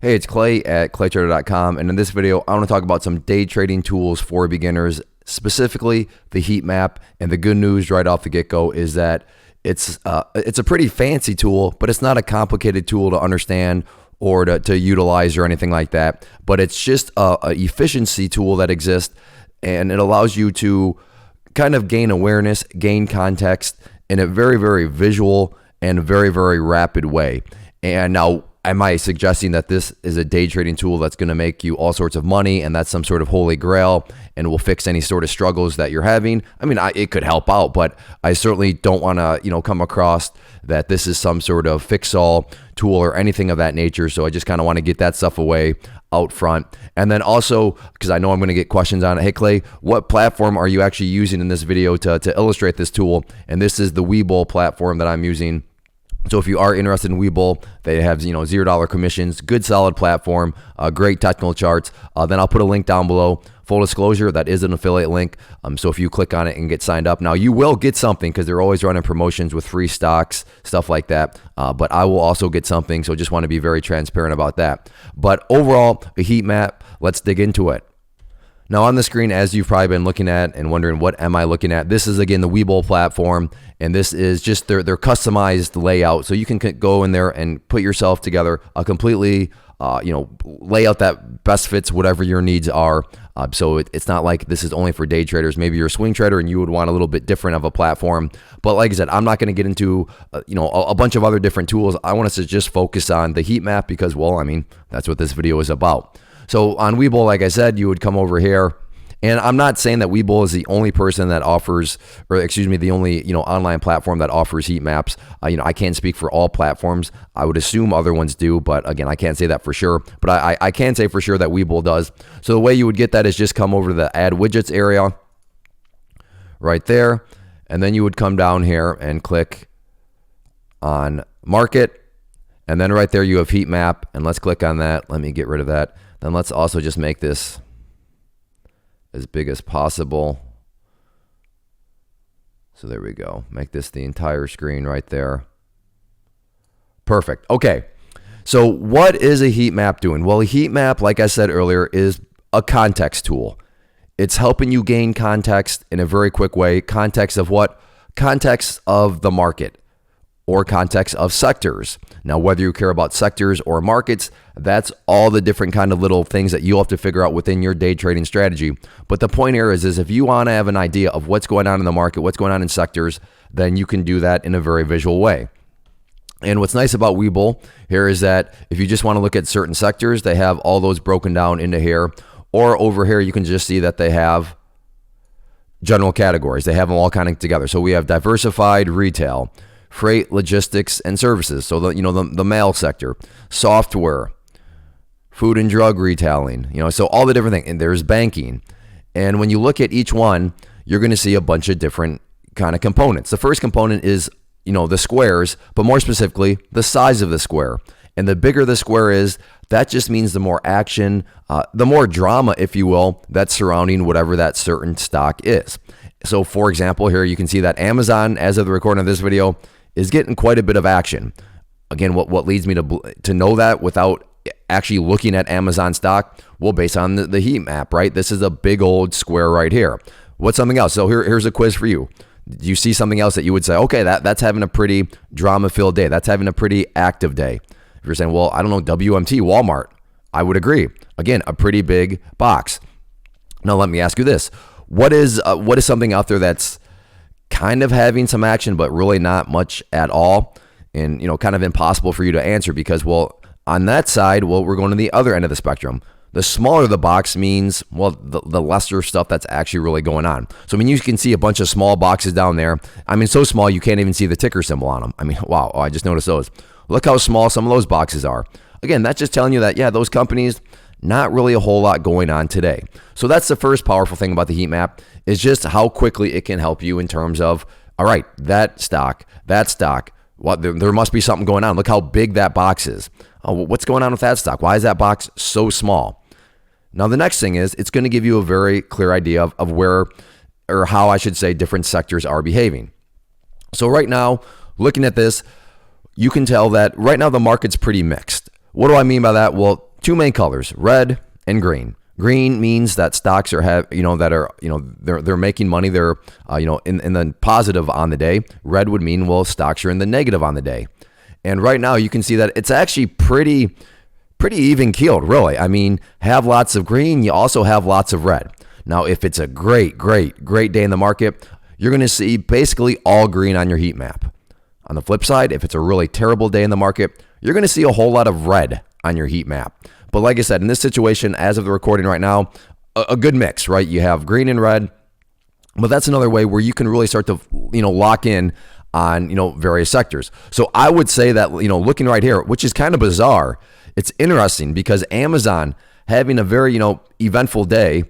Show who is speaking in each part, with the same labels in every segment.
Speaker 1: Hey, it's Clay at claytrader.com, and in this video, I want to talk about some day trading tools for beginners, specifically the heat map. And the good news right off the get-go is that it's a pretty fancy tool, but it's not a complicated tool to understand or to utilize or anything like that. But it's just a efficiency tool that exists, and it allows you to kind of gain awareness, gain context in a very, very visual and very, very rapid way. And now, am I suggesting that this is a day trading tool that's going to make you all sorts of money and that's some sort of holy grail and will fix any sort of struggles that you're having? I mean, it could help out, but I certainly don't want to, come across that this is some sort of fix-all tool or anything of that nature. So I just kind of want to get that stuff away out front. And then also, because I know I'm going to get questions on it, hey Clay, what platform are you actually using in this video to illustrate this tool? And this is the Webull platform that I'm using. So if you are interested in Webull, they have $0 commissions, good solid platform, great technical charts. Then I'll put a link down below. Full disclosure, that is an affiliate link. So if you click on it and get signed up, now you will get something because they're always running promotions with free stocks, stuff like that. But I will also get something, so just want to be very transparent about that. But overall, a heat map, let's dig into it. Now on the screen, as you've probably been looking at and wondering what am I looking at, this is again the Webull platform, and this is just their customized layout. So you can go in there and put yourself together a completely layout that best fits whatever your needs are. So it's not like this is only for day traders. Maybe you're a swing trader and you would want a little bit different of a platform. But like I said, I'm not going to get into a bunch of other different tools. I want us to just focus on the heat map because, well, I mean, that's what this video is about. So on Webull, like I said, you would come over here, and I'm not saying that Webull is the only person that offers, or excuse me, the only online platform that offers heat maps. I can't speak for all platforms. I would assume other ones do, but again, I can't say that for sure. But I can say for sure that Webull does. So the way you would get that is just come over to the Add Widgets area, right there, and then you would come down here and click on Market, and then right there you have heat map, and let's click on that. Let me get rid of that. Then let's also just make this as big as possible. So there we go. Make this the entire screen right there. Perfect. Okay. So what is a heat map doing? Well, a heat map, like I said earlier, is a context tool. It's helping you gain context in a very quick way. Context of what? Context of the market or context of sectors. Now, whether you care about sectors or markets, that's all the different kind of little things that you'll have to figure out within your day trading strategy. But the point here is if you want to have an idea of what's going on in the market, what's going on in sectors, then you can do that in a very visual way. And what's nice about Webull here is that if you just want to look at certain sectors, they have all those broken down into here. Or over here, you can just see that they have general categories. They have them all kind of together. So we have diversified retail, freight, logistics, and services. So the mail sector, software, food and drug retailing, so all the different things. And there's banking. And when you look at each one, you're going to see a bunch of different kind of components. The first component is, the squares, but more specifically, the size of the square. And the bigger the square is, that just means the more action, the more drama, if you will, that's surrounding whatever that certain stock is. So for example, here you can see that Amazon, as of the recording of this video, is getting quite a bit of action. Again, what leads me to know that without actually looking at Amazon stock? Well, based on the heat map, right? This is a big old square right here. What's something else? So here's a quiz for you. Do you see something else that you would say, okay, that's having a pretty drama-filled day. That's having a pretty active day. If you're saying, well, I don't know, WMT, Walmart, I would agree. Again, a pretty big box. Now, let me ask you this. What is something out there that's kind of having some action, but really not much at all, and kind of impossible for you to answer because, well, on that side, well, we're going to the other end of the spectrum. The smaller the box means, well, the lesser stuff that's actually really going on. So, I mean, you can see a bunch of small boxes down there. I mean, so small you can't even see the ticker symbol on them. I mean, wow, I just noticed those. Look how small some of those boxes are. Again, that's just telling you that, yeah, those companies, not really a whole lot going on today. So that's the first powerful thing about the heat map is just how quickly it can help you in terms of, all right, that stock, what there must be something going on. Look how big that box is. Oh, what's going on with that stock? Why is that box so small? Now, the next thing is it's going to give you a very clear idea of where, or how I should say, different sectors are behaving. So right now, looking at this, you can tell that right now the market's pretty mixed. What do I mean by that? Well, two main colors, red and green. Green means that stocks are they're making money. They're in the positive on the day. Red would mean, well, stocks are in the negative on the day. And right now you can see that it's actually pretty even keeled, really. I mean, have lots of green, you also have lots of red. Now, if it's a great day in the market, you're going to see basically all green on your heat map. On the flip side, if it's a really terrible day in the market, you're going to see a whole lot of red on your heat map. But like I said, in this situation, as of the recording right now, a good mix, right? You have green and red, but that's another way where you can really start to, lock in on, various sectors. So I would say that, looking right here, which is kind of bizarre, it's interesting because Amazon having a very, eventful day,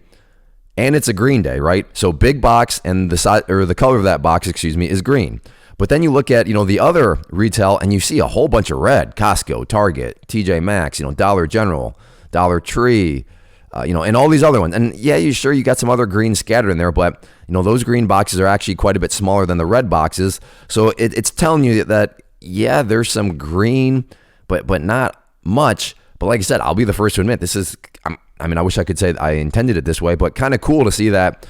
Speaker 1: and it's a green day, right? So big box, and the size or the color of that box, is green. But then you look at, the other retail and you see a whole bunch of red: Costco, Target, TJ Maxx, Dollar General, Dollar Tree, and all these other ones. And yeah, you got some other green scattered in there, but those green boxes are actually quite a bit smaller than the red boxes. So it's telling you that, yeah, there's some green, but not much. But like I said, I'll be the first to admit I wish I could say I intended it this way, but kind of cool to see that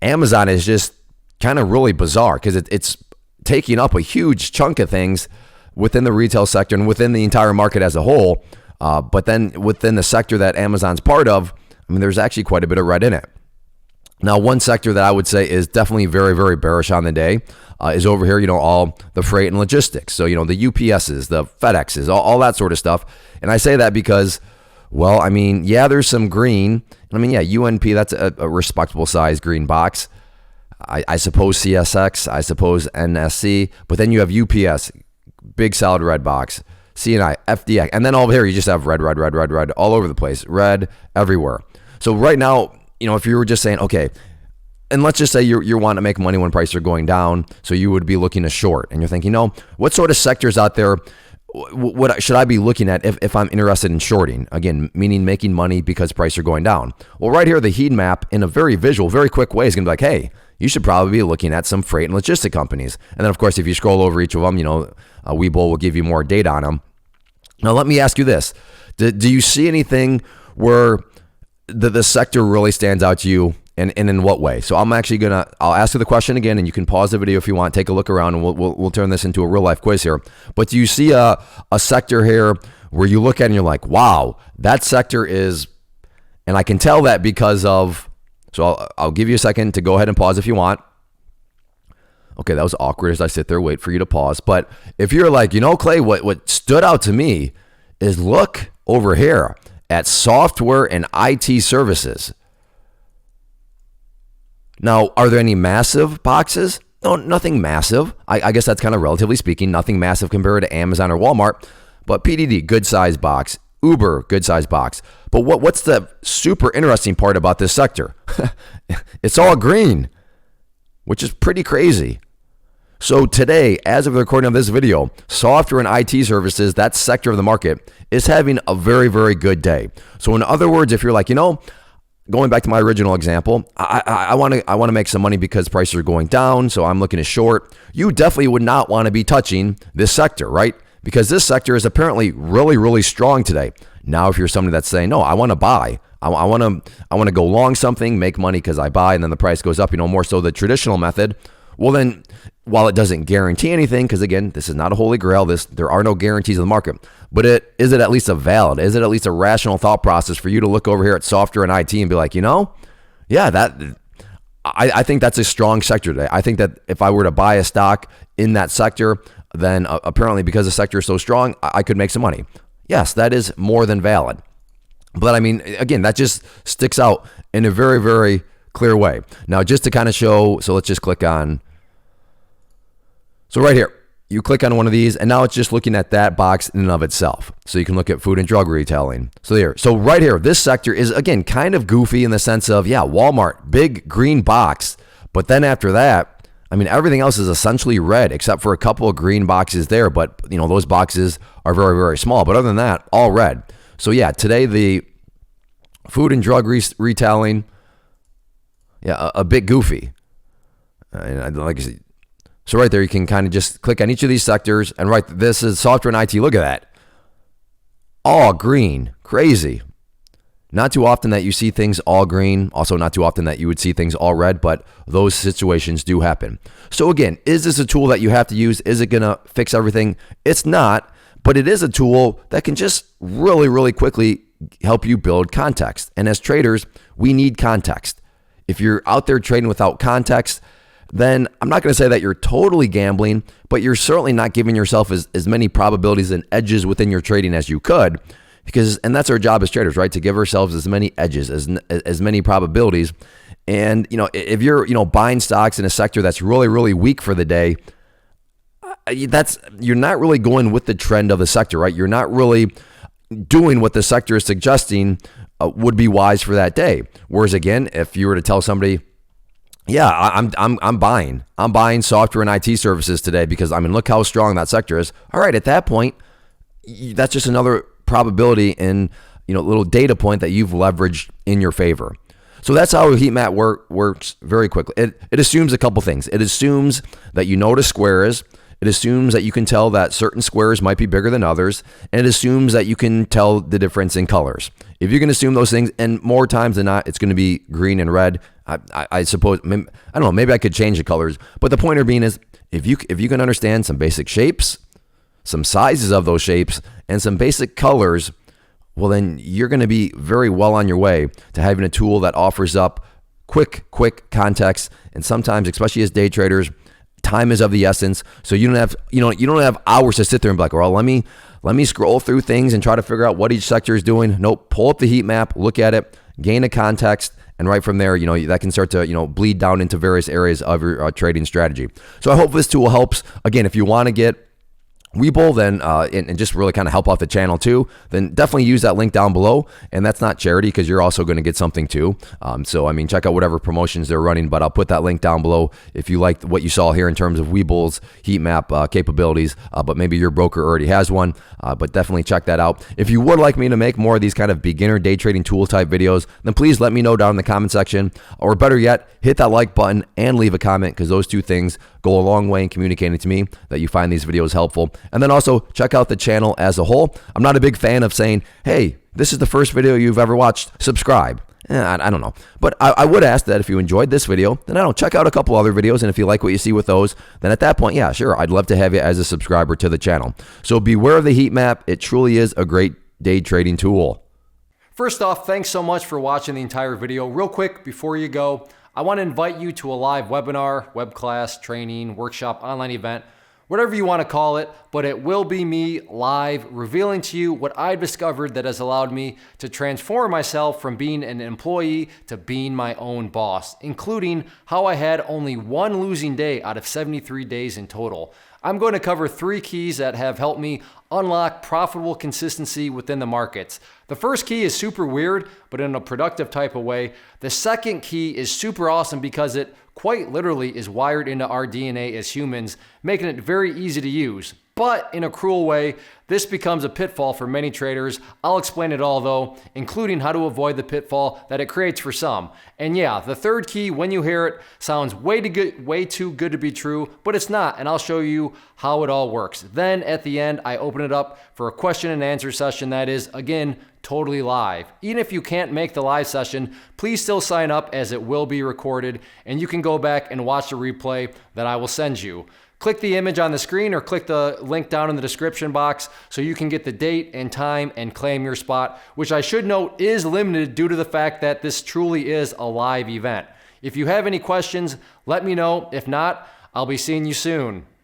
Speaker 1: Amazon is just kind of really bizarre because it's taking up a huge chunk of things within the retail sector and within the entire market as a whole. But then within the sector that Amazon's part of, there's actually quite a bit of red in it. Now, one sector that I would say is definitely very, very bearish on the day is over here, all the freight and logistics. So, the UPSs, the FedExes, all that sort of stuff. And I say that because, well, there's some green. UNP, that's a respectable size green box. I suppose CSX, I suppose NSC, but then you have UPS, big solid red box, CNI, FDX, and then over here you just have red all over the place, red everywhere. So right now, if you were just saying, okay, and let's just say you're wanting to make money when prices are going down, so you would be looking to short, and you're thinking, what sort of sectors out there what should I be looking at if I'm interested in shorting? Again, meaning making money because prices are going down. Well, right here, the heat map in a very visual, very quick way is going to be like, hey, you should probably be looking at some freight and logistic companies. And then, of course, if you scroll over each of them, Webull will give you more data on them. Now, let me ask you this. Do you see anything where the sector really stands out to you? And in what way? So I'm actually I'll ask you the question again, and you can pause the video if you want, take a look around, and we'll turn this into a real life quiz here. But do you see a sector here where you look at it and you're like, wow, that sector is, and I can tell that because of, so I'll give you a second to go ahead and pause if you want. Okay, that was awkward as I sit there, wait for you to pause. But if you're like, Clay, what stood out to me is look over here at software and IT services. Now, are there any massive boxes? No, nothing massive. I guess that's kind of relatively speaking, nothing massive compared to Amazon or Walmart. But PDD, good size box. Uber, good size box. But what's the super interesting part about this sector? It's all green, which is pretty crazy. So today, as of the recording of this video, software and IT services, that sector of the market, is having a very, very good day. So in other words, if you're like, going back to my original example, I want to make some money because prices are going down, so I'm looking to short. You definitely would not want to be touching this sector, right? Because this sector is apparently really, really strong today. Now, if you're somebody that's saying, no, I want to buy, I want to go long something, make money because I buy, and then the price goes up, more so the traditional method. Well, then, while it doesn't guarantee anything, because again, this is not a holy grail, there are no guarantees in the market, but is it at least is it at least a rational thought process for you to look over here at software and IT and be like, I think that's a strong sector today. I think that if I were to buy a stock in that sector, then apparently because the sector is so strong, I could make some money. Yes, that is more than valid. But again, that just sticks out in a very, very clear way. Now, just to kind of show, so let's just click on, so right here, you click on one of these, and now it's just looking at that box in and of itself. So you can look at food and drug retailing. So right here, this sector is, again, kind of goofy in the sense of, Walmart, big green box. But then after that, everything else is essentially red, except for a couple of green boxes there. But, those boxes are very, very small. But other than that, all red. So today the food and drug retailing, a bit goofy. And like I said, so right there, you can kind of just click on each of these sectors, and this is software and IT. Look at that. All green, crazy. Not too often that you see things all green, also not too often that you would see things all red, but those situations do happen. So again, is this a tool that you have to use? Is it gonna fix everything? It's not, but it is a tool that can just really, really quickly help you build context. And as traders, we need context. If you're out there trading without context, then I'm not gonna say that you're totally gambling, but you're certainly not giving yourself as many probabilities and edges within your trading as you could. And that's our job as traders, right? To give ourselves as many edges, as many probabilities. And, if you're, buying stocks in a sector that's really, really weak for the day, you're not really going with the trend of the sector, right? You're not really doing what the sector is suggesting would be wise for that day. Whereas again, if you were to tell somebody, yeah, I'm buying software and IT services today because look how strong that sector is. All right, at that point, that's just another probability and little data point that you've leveraged in your favor. So that's how a heat map works very quickly. It assumes a couple things. It assumes that you know what a square is. It assumes that you can tell that certain squares might be bigger than others. And it assumes that you can tell the difference in colors. If you can assume those things, and more times than not, it's going to be green and red. I suppose, I don't know, maybe I could change the colors. But the pointer being is, if you can understand some basic shapes, some sizes of those shapes, and some basic colors, well, then you're going to be very well on your way to having a tool that offers up quick context. And sometimes, especially as day traders, time is of the essence. So you don't have hours to sit there and be like, well, let me scroll through things and try to figure out what each sector is doing. Nope, pull up the heat map, look at it, gain a context, and right from there, that can start to, bleed down into various areas of your trading strategy. So I hope this tool helps. Again, if you want to get Webull, then and just really kind of help out the channel too, then definitely use that link down below. And that's not charity because you're also going to get something too. So check out whatever promotions they're running, but I'll put that link down below if you like what you saw here in terms of Webull's heat map capabilities. But maybe your broker already has one, but definitely check that out. If you would like me to make more of these kind of beginner day trading tool type videos, then please let me know down in the comment section, or better yet, hit that like button and leave a comment, because those two things go a long way in communicating to me that you find these videos helpful. And then also check out the channel as a whole. I'm not a big fan of saying, hey, this is the first video you've ever watched, subscribe. I don't know. But I would ask that if you enjoyed this video, then check out a couple other videos. And if you like what you see with those, then at that point, yeah, sure, I'd love to have you as a subscriber to the channel. So beware of the heat map. It truly is a great day trading tool.
Speaker 2: First off, thanks so much for watching the entire video. Real quick, before you go, I want to invite you to a live webinar, web class, training, workshop, online event, whatever you want to call it, but it will be me live revealing to you what I've discovered that has allowed me to transform myself from being an employee to being my own boss, including how I had only one losing day out of 73 days in total. I'm going to cover 3 keys that have helped me unlock profitable consistency within the markets. The first key is super weird, but in a productive type of way. The second key is super awesome because it quite literally is wired into our DNA as humans, making it very easy to use. But in a cruel way, this becomes a pitfall for many traders. I'll explain it all though, including how to avoid the pitfall that it creates for some. And yeah, the third key, when you hear it, sounds way too good to be true, but it's not, and I'll show you how it all works. Then at the end, I open it up for a question and answer session that is, again, totally live. Even if you can't make the live session, please still sign up as it will be recorded, and you can go back and watch the replay that I will send you. Click the image on the screen or click the link down in the description box so you can get the date and time and claim your spot, which I should note is limited due to the fact that this truly is a live event. If you have any questions, let me know. If not, I'll be seeing you soon.